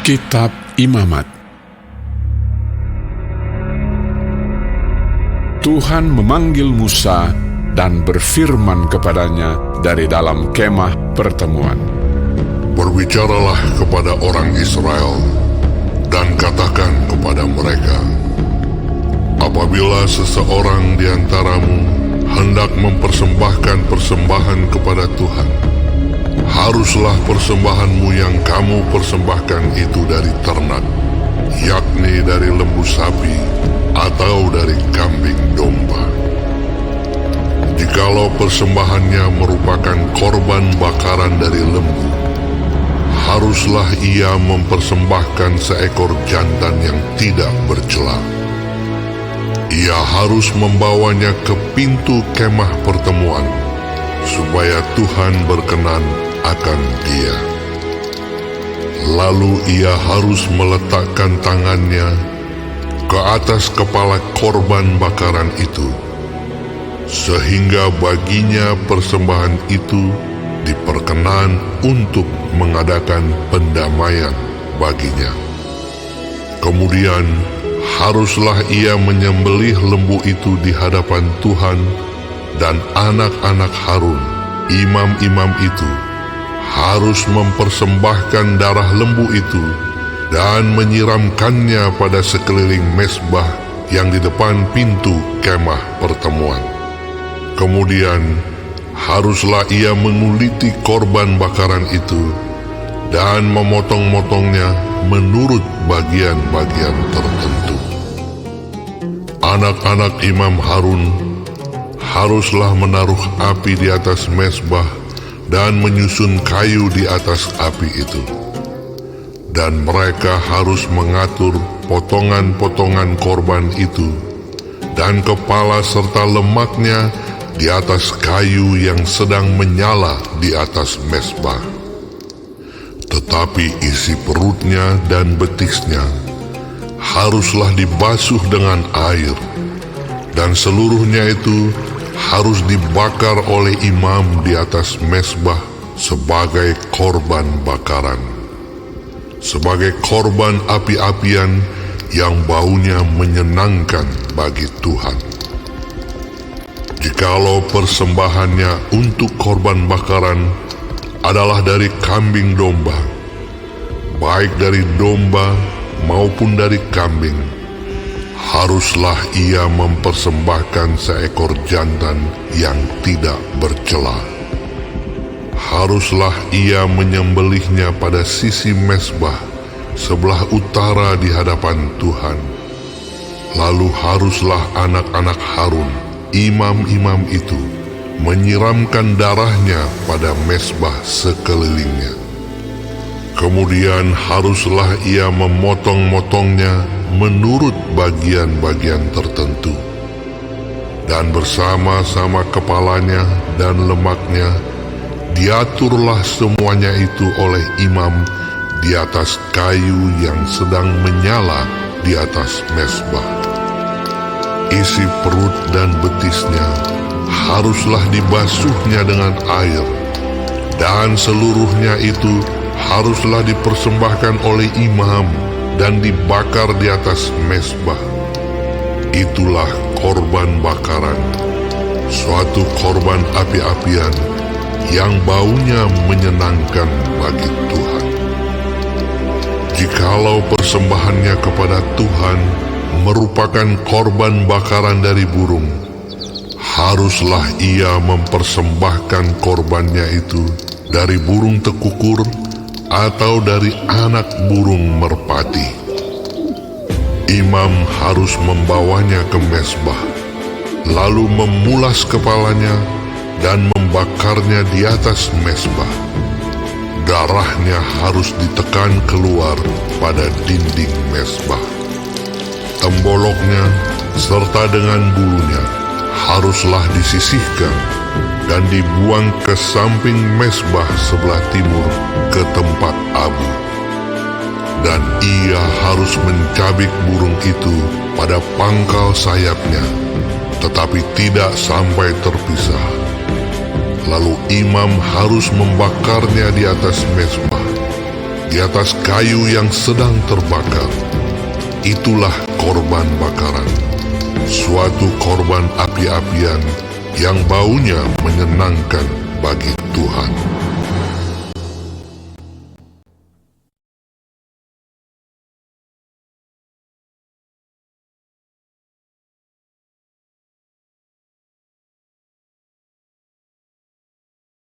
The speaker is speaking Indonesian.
Kitab Imamat. Tuhan memanggil Musa dan berfirman kepadanya dari dalam kemah pertemuan. Berbicaralah kepada orang Israel dan katakan kepada mereka, apabila seseorang di antaramu hendak mempersembahkan persembahan kepada Tuhan, haruslah persembahanmu yang kamu persembahkan itu dari ternak, yakni dari lembu sapi atau dari kambing domba. Jikalau persembahannya merupakan korban bakaran dari lembu, haruslah ia mempersembahkan seekor jantan yang tidak bercela. Ia harus membawanya ke pintu kemah pertemuan, supaya Tuhan berkenan akan dia. Lalu ia harus meletakkan tangannya ke atas kepala korban bakaran itu, sehingga baginya persembahan itu diperkenan untuk mengadakan pendamaian baginya. Kemudian haruslah ia menyembelih lembu itu di hadapan Tuhan, dan anak-anak Harun, imam-imam itu, harus mempersembahkan darah lembu itu dan menyiramkannya pada sekeliling mezbah yang di depan pintu kemah pertemuan. Kemudian haruslah ia menguliti korban bakaran itu dan memotong-motongnya menurut bagian-bagian tertentu. Anak-anak Imam Harun haruslah menaruh api di atas mezbah dan menyusun kayu di atas api itu. Dan mereka harus mengatur potongan-potongan korban itu dan kepala serta lemaknya di atas kayu yang sedang menyala di atas mezbah. Tetapi isi perutnya dan betisnya haruslah dibasuh dengan air, dan seluruhnya itu harus dibakar oleh imam di atas mezbah sebagai korban bakaran, sebagai korban api-apian yang baunya menyenangkan bagi Tuhan. Jikalau persembahannya untuk korban bakaran adalah dari kambing domba, baik dari domba maupun dari kambing, haruslah ia mempersembahkan seekor jantan yang tidak bercela. Haruslah ia menyembelihnya pada sisi mezbah sebelah utara di hadapan Tuhan. Lalu haruslah anak-anak Harun, imam-imam itu, menyiramkan darahnya pada mezbah sekelilingnya. Kemudian haruslah ia memotong-motongnya menurut bagian-bagian tertentu, dan bersama-sama kepalanya dan lemaknya diaturlah semuanya itu oleh imam di atas kayu yang sedang menyala di atas mezbah. Isi perut dan betisnya haruslah dibasuhnya dengan air, dan seluruhnya itu haruslah dipersembahkan oleh imam dan dibakar di atas mezbah. Itulah korban bakaran, suatu korban api-apian yang baunya menyenangkan bagi Tuhan. Jikalau persembahannya kepada Tuhan merupakan korban bakaran dari burung, haruslah ia mempersembahkan korbannya itu dari burung tekukur atau dari anak burung merpati. Imam harus membawanya ke mezbah, lalu memulas kepalanya dan membakarnya di atas mezbah. Darahnya harus ditekan keluar pada dinding mezbah. Temboloknya serta dengan bulunya haruslah disisihkan dan dibuang ke samping mezbah sebelah timur ke tempat abu. Dan ia harus mencabik burung itu pada pangkal sayapnya, tetapi tidak sampai terpisah. Lalu imam harus membakarnya di atas mezbah. di atas kayu yang sedang terbakar. Itulah korban bakaran, suatu korban api-apian yang baunya menyenangkan bagi Tuhan.